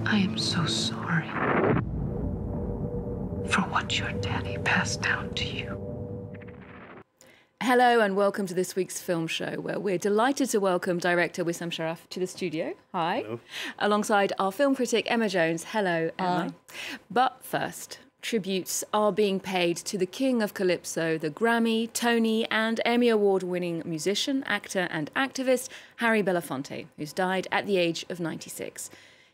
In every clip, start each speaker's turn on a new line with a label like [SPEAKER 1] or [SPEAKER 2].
[SPEAKER 1] I am so sorry for what your daddy passed down to you.
[SPEAKER 2] Hello and welcome to this week's film show, where we're delighted to welcome director Wissam Charaf to the studio. Hi.
[SPEAKER 3] Hello.
[SPEAKER 2] Alongside our film critic Emma Jones. Hello, Emma. But first, tributes are being paid to the king of Calypso, the Grammy, Tony and Emmy Award-winning musician, actor and activist Harry Belafonte, who's died at the age of 96.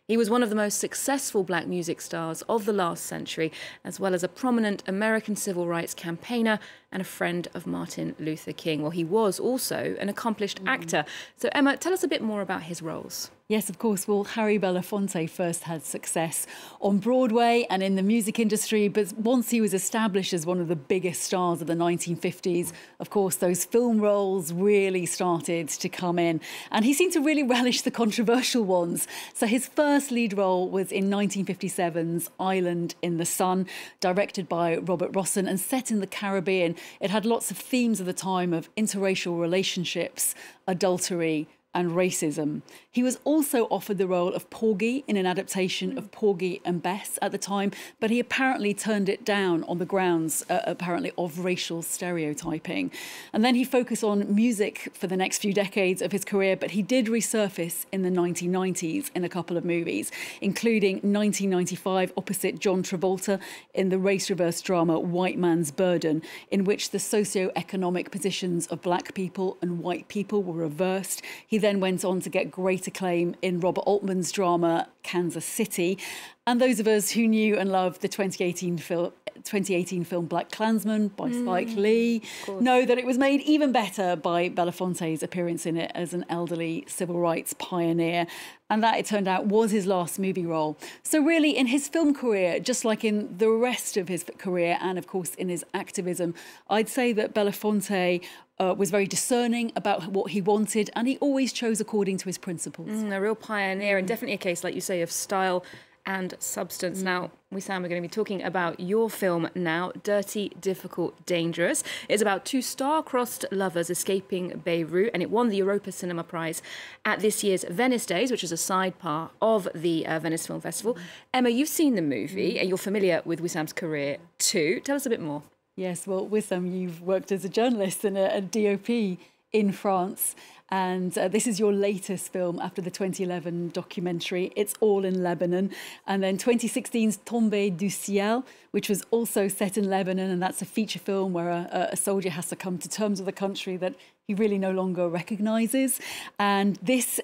[SPEAKER 2] He was one of the most successful black music stars of the last century, as well as a prominent American civil rights campaigner and a friend of Martin Luther King. Well, he was also an accomplished actor. So, Emma, tell us a bit more about his roles.
[SPEAKER 4] Yes, of course. Well, Harry Belafonte first had success on Broadway and in the music industry, but once he was established as one of the biggest stars of the 1950s, of course, those film roles really started to come in. And he seemed to really relish the controversial ones. So his first lead role was in 1957's Island in the Sun, directed by Robert Rossen and set in the Caribbean. It had lots of themes of the time of interracial relationships, adultery, and racism. He was also offered the role of Porgy in an adaptation of Porgy and Bess at the time, but he apparently turned it down on the grounds, apparently, of racial stereotyping. And then he focused on music for the next few decades of his career, but he did resurface in the 1990s in a couple of movies, including 1995 opposite John Travolta in the race-reverse drama White Man's Burden, in which the socio-economic positions of black people and white people were reversed. He then went on to get great acclaim in Robert Altman's drama Kansas City. And those of us who knew and loved the 2018 film Black Klansman by Spike Lee know that it was made even better by Belafonte's appearance in it as an elderly civil rights pioneer. And that, it turned out, was his last movie role. So really, in his film career, just like in the rest of his career and, of course, in his activism, I'd say that Belafonte was very discerning about what he wanted, and he always chose according to his principles.
[SPEAKER 2] A real pioneer, and definitely a case, like you say, of style and substance. Now, Wissam, we're going to be talking about your film now, Dirty, Difficult, Dangerous. It's about two star-crossed lovers escaping Beirut, and it won the Europa Cinema Prize at this year's Venice Days, which is a sidebar of the Venice Film Festival. Emma, you've seen the movie, and you're familiar with Wissam's career too. Tell us a bit more.
[SPEAKER 4] Yes, well, Wissam, you've worked as a journalist and a DOP in France, and this is your latest film after the 2011 documentary, It's All in Lebanon, and then 2016's Tombé du Ciel, which was also set in Lebanon, and that's a feature film where a soldier has to come to terms with a country that he really no longer recognises. And this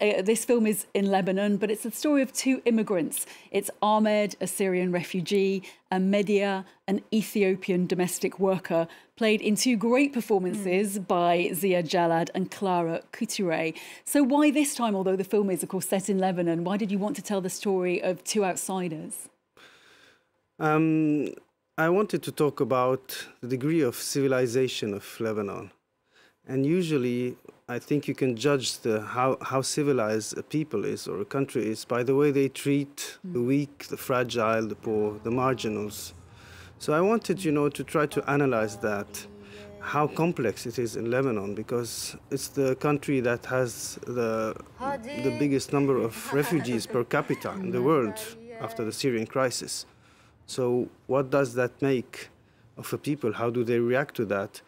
[SPEAKER 4] film is in Lebanon, but it's the story of two immigrants. It's Ahmed, a Syrian refugee, and Medea, an Ethiopian domestic worker, played in two great performances by Zia Jalad and Clara Couture. So why this time, although the film is, of course, set in Lebanon, why did you want to tell the story of two outsiders?
[SPEAKER 3] I wanted to talk about the degree of civilization of Lebanon. And usually, I think you can judge how civilized a people is or a country is by the way they treat the weak, the fragile, the poor, the marginals. So I wanted, to try to analyze that, how complex it is in Lebanon, because it's the country that has the biggest number of refugees per capita in the world after the Syrian crisis. So what does that make of a people? How do they react to that?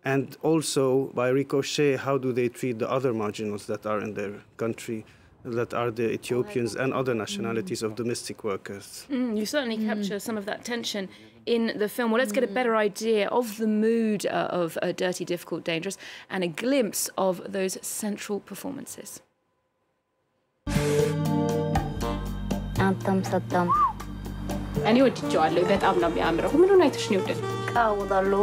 [SPEAKER 3] And also, by ricochet, how do they treat the other marginals that are in their country, that are the Ethiopians and other nationalities of domestic workers?
[SPEAKER 2] You certainly capture some of that tension in the film. Well, let's get a better idea of the mood of Dirty, Difficult, Dangerous and a glimpse of those central performances.
[SPEAKER 5] እኔ ወድጄዋለሁ በጣም ነው የሚያምረው ምኑን አይተሽ ነው ወደድሽ ቃውዳሎ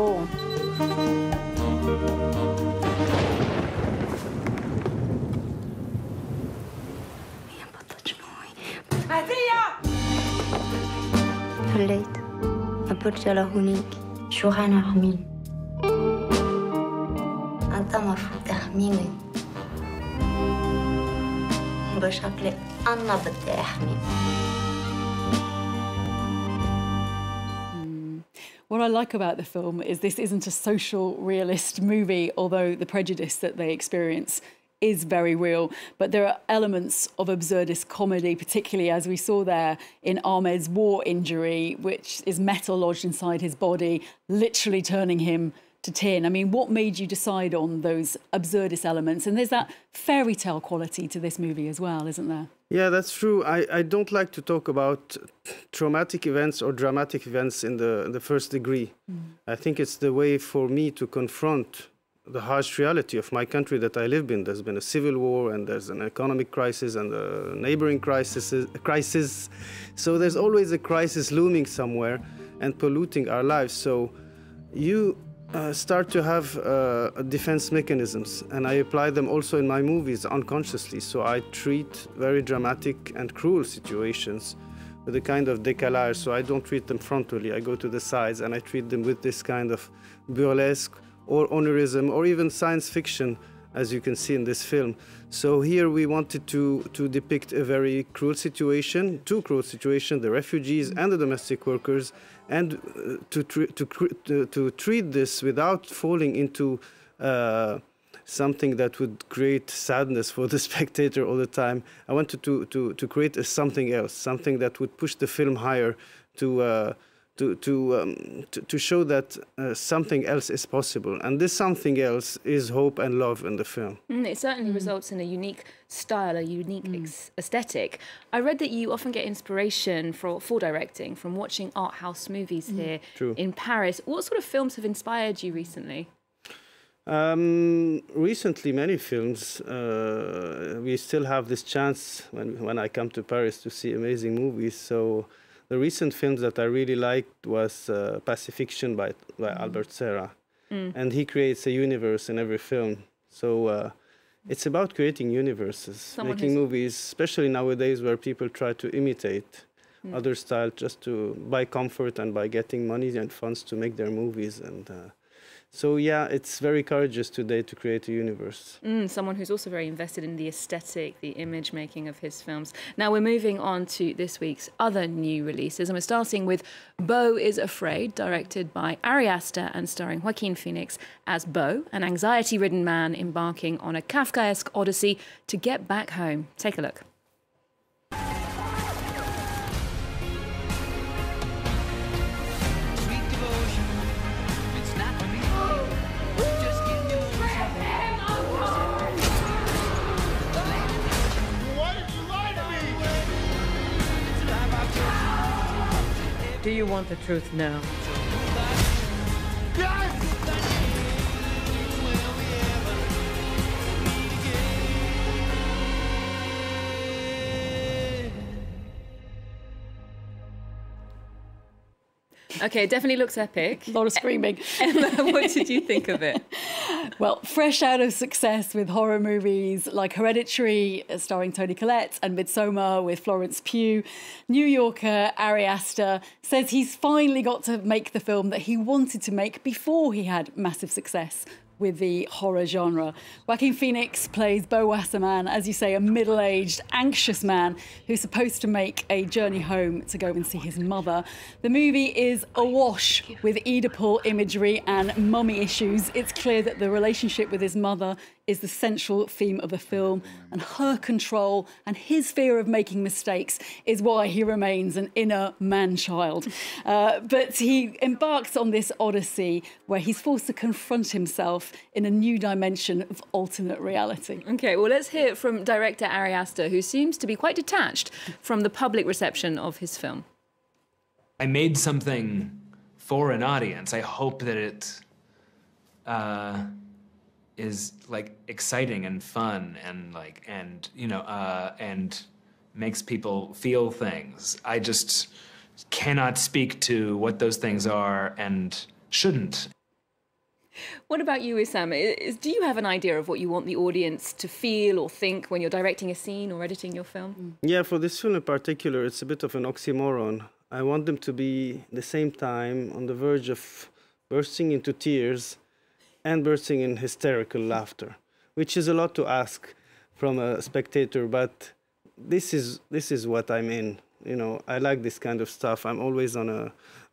[SPEAKER 6] هليت أبرج هونيك شو هنعمل أنت مفروض تحميني بشكل أنا بدي أحمي.
[SPEAKER 4] What I like about the film is this isn't a social realist movie, although the prejudice that they experience is very real. But there are elements of absurdist comedy, particularly as we saw there in Ahmed's war injury, which is metal lodged inside his body, literally turning him to tin. I mean, what made you decide on those absurdist elements? And there's that fairy tale quality to this movie as well, isn't there?
[SPEAKER 3] Yeah, that's true. I don't like to talk about traumatic events or dramatic events in the first degree. I think it's the way for me to confront the harsh reality of my country that I live in. There's been a civil war, and there's an economic crisis, and a neighboring crisis. So there's always a crisis looming somewhere and polluting our lives. So you start to have defense mechanisms, and I apply them also in my movies unconsciously. So I treat very dramatic and cruel situations with a kind of décalage. So I don't treat them frontally. I go to the sides, and I treat them with this kind of burlesque or honorism, or even science fiction, as you can see in this film. So here we wanted to depict a very cruel situation, two cruel situations, the refugees and the domestic workers, and to treat this without falling into something that would create sadness for the spectator all the time. I wanted to create something else, something that would push the film higher, to show that something else is possible. And this something else is hope and love in the film.
[SPEAKER 2] It certainly results in a unique style, a unique aesthetic. I read that you often get inspiration for directing from watching art house movies here in Paris. What sort of films have inspired you recently?
[SPEAKER 3] Recently, many films. We still have this chance when I come to Paris to see amazing movies. So the recent films that I really liked was Pacifiction by Albert Serra. And he creates a universe in every film. So it's about creating universes, making movies, especially nowadays where people try to imitate other styles just to buy comfort and by getting money and funds to make their movies. And so, yeah, it's very courageous today to create a universe.
[SPEAKER 2] Someone who's also very invested in the aesthetic, the image making of his films. Now we're moving on to this week's other new releases, and we're starting with Beau is Afraid, directed by Ari Aster and starring Joaquin Phoenix as Beau, an anxiety-ridden man embarking on a Kafkaesque odyssey to get back home. Take a look.
[SPEAKER 7] Do you want the truth now?
[SPEAKER 2] Okay, it definitely looks epic.
[SPEAKER 4] A lot of screaming.
[SPEAKER 2] Emma, what did you think of it?
[SPEAKER 4] Well, fresh out of success with horror movies like Hereditary, starring Toni Collette, and Midsommar with Florence Pugh, New Yorker Ari Aster says he's finally got to make the film that he wanted to make before he had massive success with the horror genre. Joaquin Phoenix plays Beau Wasserman, as you say, a middle-aged, anxious man who's supposed to make a journey home to go and see his mother. The movie is awash with Oedipal imagery and mummy issues. It's clear that the relationship with his mother is the central theme of the film, and her control and his fear of making mistakes is why he remains an inner man-child. But he embarks on this odyssey where he's forced to confront himself in a new dimension of alternate reality.
[SPEAKER 2] OK, well, let's hear from director Ari Aster, who seems to be quite detached from the public reception of his film.
[SPEAKER 8] I made something for an audience. I hope that it is like exciting and fun and like and makes people feel things. I just cannot speak to what those things are and shouldn't.
[SPEAKER 2] What about you, Wissam? Do you have an idea of what you want the audience to feel or think when you're directing a scene or editing your film?
[SPEAKER 3] Yeah, for this film in particular, it's a bit of an oxymoron. I want them to be at the same time on the verge of bursting into tears and bursting in hysterical laughter, which is a lot to ask from a spectator, but this is what I'm in You know, I like this kind of stuff. I'm always on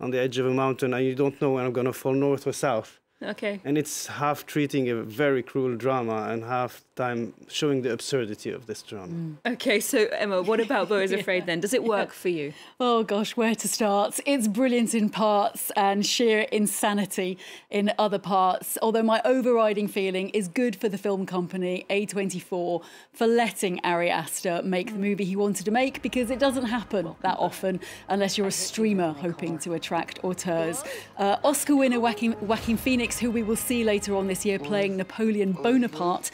[SPEAKER 3] the edge of a mountain, and you don't know when I'm going to fall north or south.
[SPEAKER 2] Okay.
[SPEAKER 3] And it's half treating a very cruel drama and half time showing the absurdity of this drama.
[SPEAKER 2] Okay, so Emma, what about Beau is Afraid then? Does it work for you?
[SPEAKER 4] Oh gosh, where to start? It's brilliant in parts and sheer insanity in other parts. Although my overriding feeling is good for the film company A24 for letting Ari Aster make the movie he wanted to make, because it doesn't happen that often unless you're a streamer hoping to attract auteurs. Oscar winner Joaquin Phoenix, who we will see later on this year playing Napoleon Bonaparte,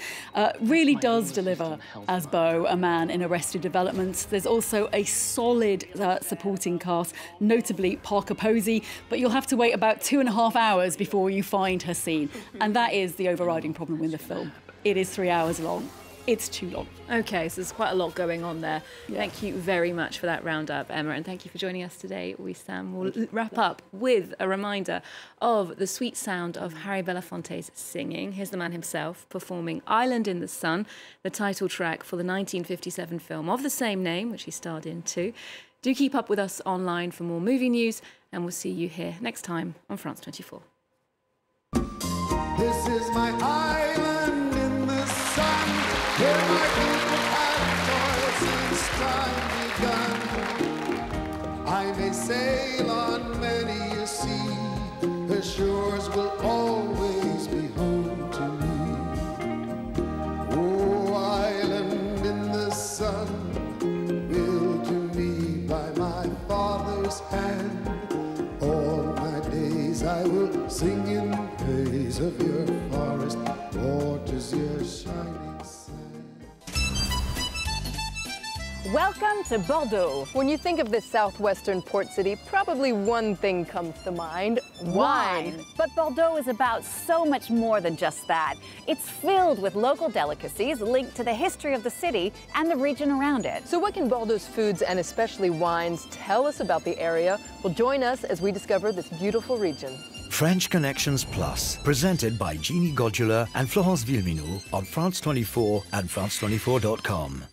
[SPEAKER 4] really does deliver as Beau, a man in Arrested Development. There's also a solid supporting cast, notably Parker Posey, but you'll have to wait about 2.5 hours before you find her scene. And that is the overriding problem with the film. It is 3 hours long. It's too long.
[SPEAKER 2] Okay, so there's quite a lot going on there. Yeah. Thank you very much for that roundup, Emma, and thank you for joining us today, Wissam. We'll wrap up with a reminder of the sweet sound of Harry Belafonte's singing. Here's the man himself performing Island in the Sun, the title track for the 1957 film of the same name, which he starred in too. Do keep up with us online for more movie news, and we'll see you here next time on France 24.
[SPEAKER 9] This is my island in the sun, where my people have toiled since time begun. I may sail on many a sea, the shores will always be home to me. Oh, island in the sun, built to me by my father's hand, all my days I will sing in praise of your forest waters, your shining sand.
[SPEAKER 10] Welcome to Bordeaux. When you think of this southwestern port city, probably one thing comes to mind: wine.
[SPEAKER 11] But Bordeaux is about so much more than just that. It's filled with local delicacies linked to the history of the city and the region around it.
[SPEAKER 10] So what can Bordeaux's foods and especially wines tell us about the area? Well, join us as we discover this beautiful region.
[SPEAKER 12] French Connections Plus, presented by Jeannie Godula and Florence Villeminot on France 24 and France24.com.